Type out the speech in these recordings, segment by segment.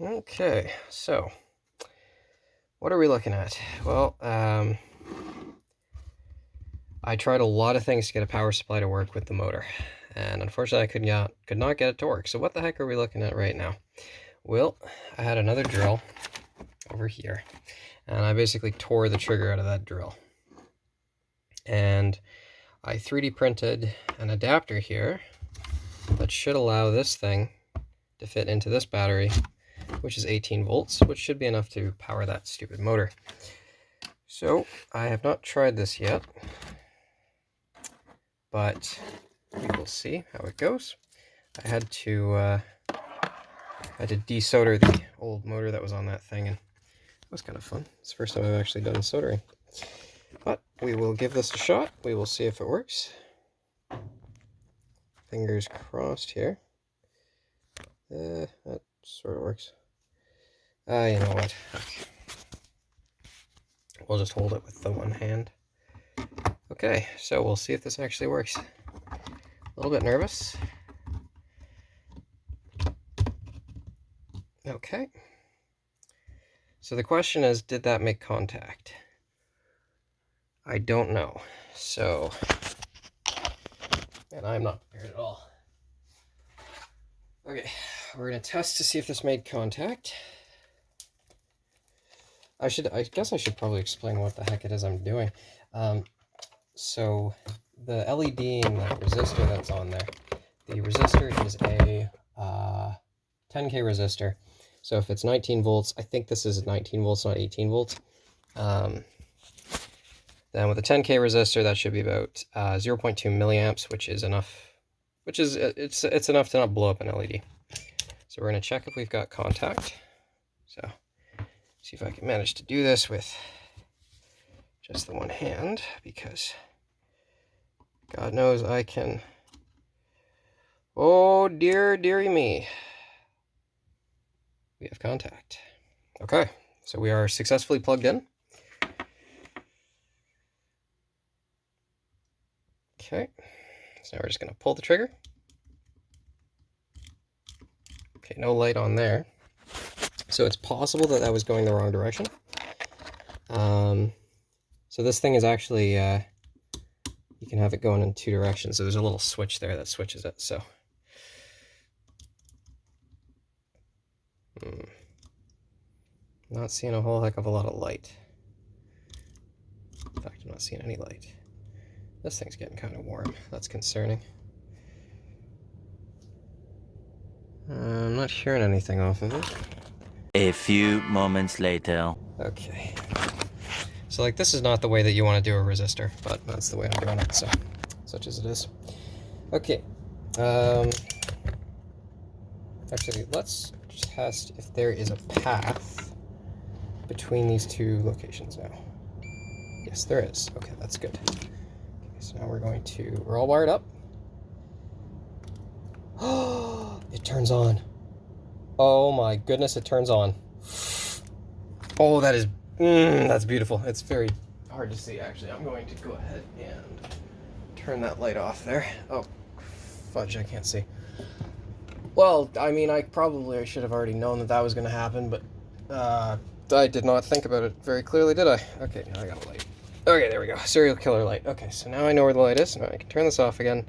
Okay, so what are we looking at? Well, I tried a lot of things to get a power supply to work with the motor, and unfortunately I could not get it to work. So what the heck are we looking at right now? Well, I had another drill over here, and I basically tore the trigger out of that drill. And I 3D printed an adapter here that should allow this thing to fit into this battery, which is 18 volts, which should be enough to power that stupid motor. So I have not tried this yet, but we will see how it goes. I had to desolder the old motor that was on that thing, and it was kind of fun. It's the first time I've actually done soldering. But we will give this a shot. We will see if it works. Fingers crossed here. That sort of works. You know what? Okay. We'll just hold it with the one hand. Okay, so we'll see if this actually works. A little bit nervous. Okay. So the question is, did that make contact? I don't know. So, and I'm not prepared at all. Okay, we're gonna test to see if this made contact. I guess I should probably explain what the heck it is I'm doing. So the LED and the resistor that's on there, the resistor is a 10K resistor. So if it's 19 volts, I think this is 19 volts, not 18 volts. Then with a 10K resistor, that should be about 0.2 milliamps, which is enough. It's enough to not blow up an LED. So we're gonna check if we've got contact. So see if I can manage to do this with just the one hand, because God knows I can. Oh dear, dearie me. We have contact. Okay, so we are successfully plugged in. Okay, so now we're just gonna pull the trigger. Okay, no light on there. So it's possible that that was going the wrong direction. So this thing is actually, you can have it going in two directions. So there's a little switch there that switches it. So not seeing a whole heck of a lot of light. In fact, I'm not seeing any light. This thing's getting kind of warm. That's concerning. I'm not hearing anything off of it. A few moments later. Okay. So like, this is not the way that you want to do a resistor, but that's the way I'm doing it, so such as it is. Okay. Actually, let's test if there is a path between these two locations now. Yes, there is. Okay, that's good. Okay, so now we're all wired up. Oh, it turns on. Oh my goodness, it turns on. Oh, that's beautiful. It's very hard to see, actually. I'm going to go ahead and turn that light off there. Oh, fudge, I can't see. Well, I mean, I should have already known that was going to happen, but I did not think about it very clearly, did I? Okay, now I got a light. Okay, there we go. Serial killer light. Okay, so now I know where the light is. Now I can turn this off again.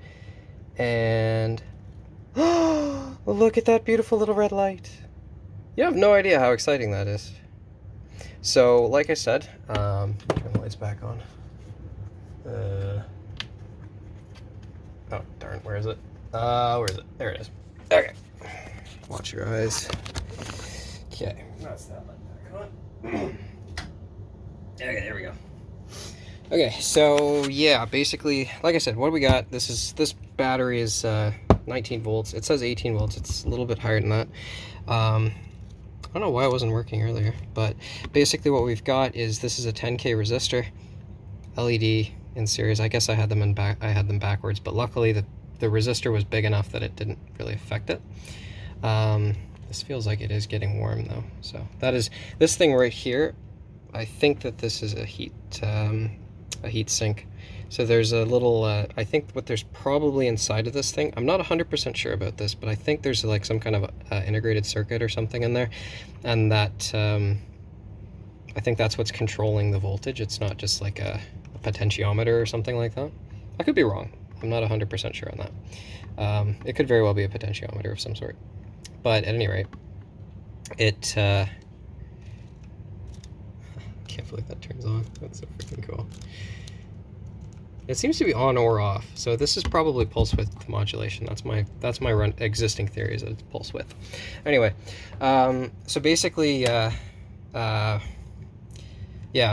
And oh, look at that beautiful little red light. You have no idea how exciting that is. So, like I said, turn the lights back on. Oh, darn, where is it? Where is it? There it is. Okay. Watch your eyes. Okay. That's that light back on. Okay, there we go. Okay, so yeah, basically, like I said, what do we got? This battery is 19 volts. It says 18 volts. It's a little bit higher than that. I don't know why it wasn't working earlier, but basically what we've got is this is a 10K resistor, LED in series. I guess I had them backwards, but luckily the resistor was big enough that it didn't really affect it. This feels like it is getting warm though. So that is this thing right here. I think that this is a heat sink. So there's a little, I think what there's probably inside of this thing, I'm not 100% sure about this, but I think there's like some kind of integrated circuit or something in there, and that, I think that's what's controlling the voltage. It's not just like a potentiometer or something like that. I could be wrong. I'm not 100% sure on that. It could very well be a potentiometer of some sort. But at any rate, it, can't believe that turns on. That's so freaking cool. It seems to be on or off, so this is probably pulse width modulation. That's my existing theory, is that it's pulse width. Anyway, so basically, yeah,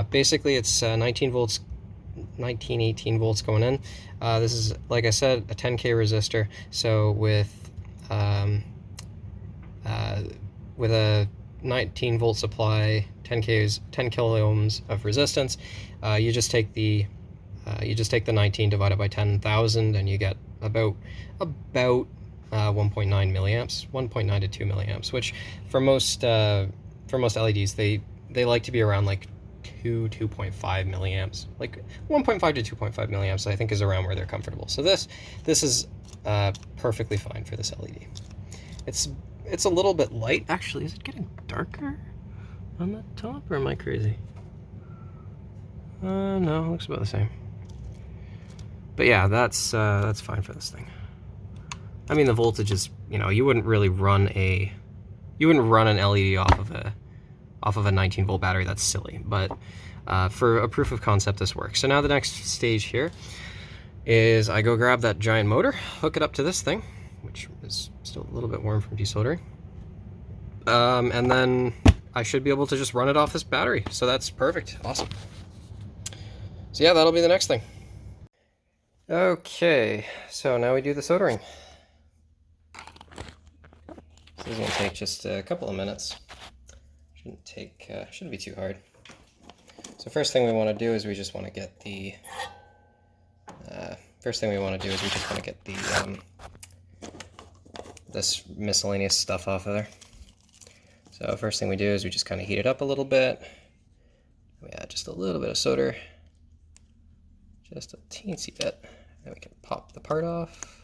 basically it's 19 volts, 18 volts going in. This is, like I said, a 10K resistor. So with a 19 volt supply, 10 kilo ohms of resistance, you just take the 19 divided by 10,000, and you get about 1.9 milliamps, 1.9 to 2 milliamps, which for most LEDs they like to be around like 2.5 milliamps, like 1.5 to 2.5 milliamps. I think is around where they're comfortable. So this is perfectly fine for this LED. It's a little bit light. Actually, is it getting darker on the top, or am I crazy? No, it looks about the same. But yeah, that's fine for this thing. I mean, the voltage is, you wouldn't really run an LED off of a 19 volt battery. That's silly. But for a proof of concept, this works. So now the next stage here is I go grab that giant motor, hook it up to this thing, which is still a little bit warm from desoldering, and then I should be able to just run it off this battery. So that's perfect. Awesome. So yeah, that'll be the next thing. Okay, so now we do the soldering. This is going to take just a couple of minutes. Shouldn't be too hard. So first thing we want to do is we just want to get the this miscellaneous stuff off of there. So first thing we do is we just kind of heat it up a little bit. We add just a little bit of solder, just a teensy bit. Then we can pop the part off.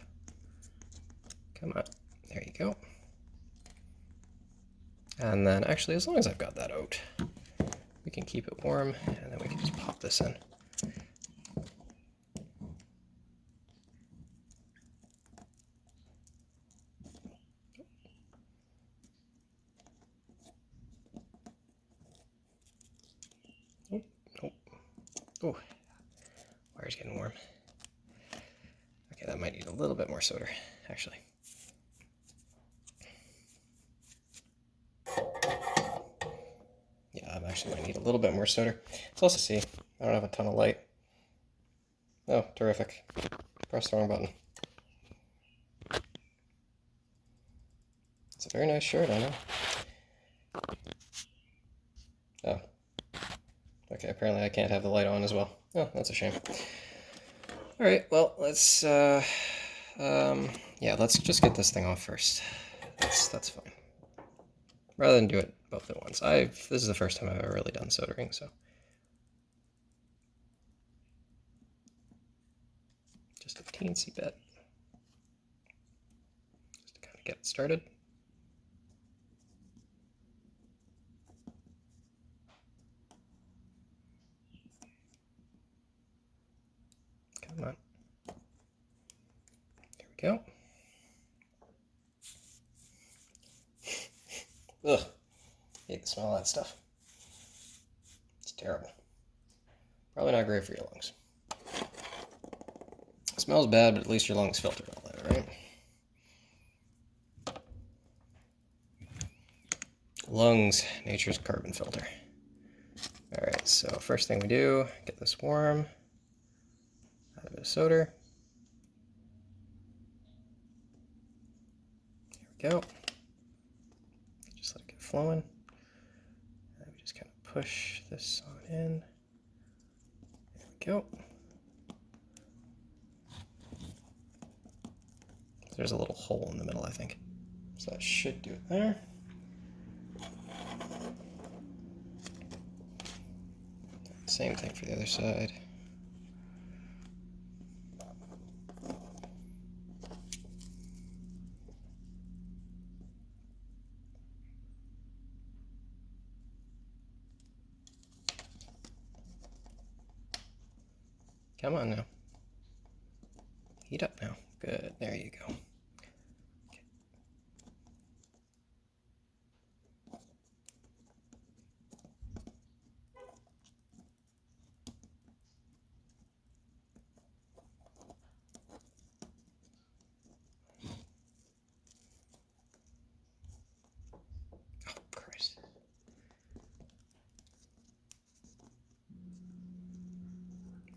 Come on, there you go. And then actually, as long as I've got that out, we can keep it warm, and then we can just pop this in. Oh, wire's getting warm. Okay, that might need a little bit more solder, actually. Yeah, I actually might need a little bit more solder. Let's also see. I don't have a ton of light. Oh, terrific. Pressed the wrong button. It's a very nice shirt, I know. Oh. Okay, apparently I can't have the light on as well. Oh, that's a shame. Alright, well, let's, yeah, let's just get this thing off first. That's fine. Rather than do it both at once. This is the first time I've ever really done soldering, so. Just a teensy bit. Just to kind of get it started. Come on. There we go. Ugh. I hate the smell of that stuff. It's terrible. Probably not great for your lungs. It smells bad, but at least your lungs filter all that, right? Lungs, nature's carbon filter. Alright, so first thing we do, get this warm. Add a bit of solder. There we go. Just let it get flowing. And we just kind of push this on in. There we go. There's a little hole in the middle, I think. So that should do it there. Same thing for the other side. Come on now. Heat up now. Good. There you go. Okay. Oh, Christ.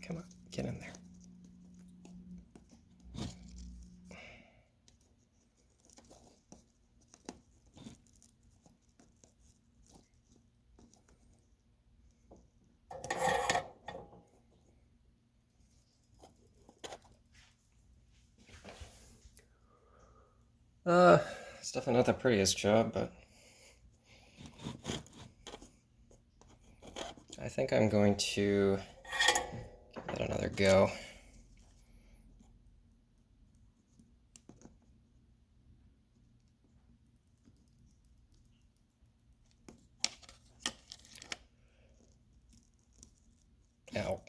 Come on, get in there. It's definitely not the prettiest job, but I think I'm going to give that another go. Ow.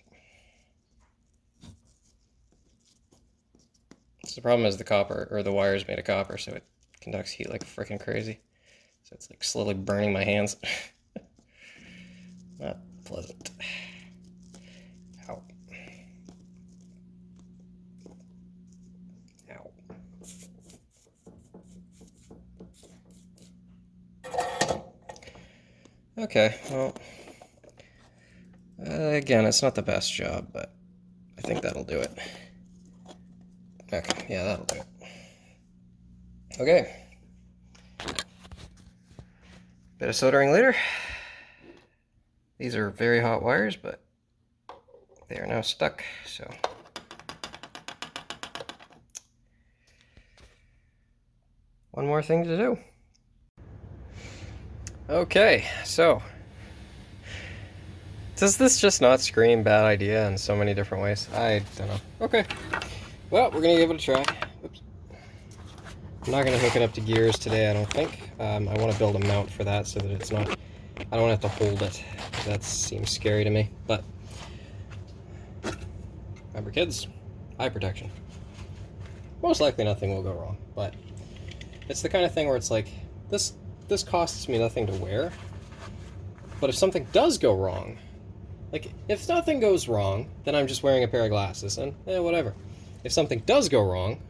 So the problem is the copper, or the wire is made of copper, so it conducts heat like freaking crazy. So it's like slowly burning my hands. Not pleasant. Ow. Ow. Okay, well, again, it's not the best job, but I think that'll do it. Okay, yeah, that'll do it. Okay. Bit of soldering later. These are very hot wires, but they are now stuck, so. One more thing to do. Okay, so. Does this just not scream bad idea in so many different ways? I don't know. Okay. Well, we're gonna give it a try. Oops. I'm not gonna hook it up to gears today, I don't think. I want to build a mount for that so that it's not. I don't have to hold it. That seems scary to me. But remember, kids, eye protection. Most likely nothing will go wrong, but it's the kind of thing where it's like this costs me nothing to wear. But if something does go wrong, like if nothing goes wrong, then I'm just wearing a pair of glasses and whatever. If something does go wrong,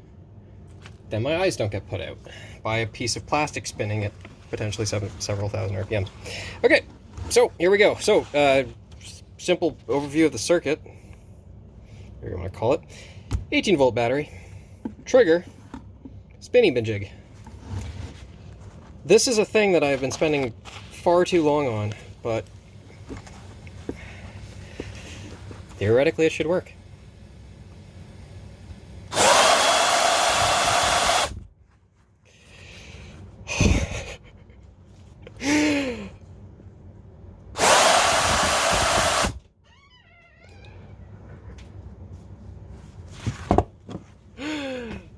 then my eyes don't get put out by a piece of plastic spinning at potentially several thousand RPMs. Okay, so here we go. So, simple overview of the circuit, whatever you want to call it. 18-volt battery, trigger, spinning bin jig. This is a thing that I've been spending far too long on, but theoretically it should work.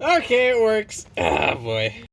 Okay, it works. Ah, boy.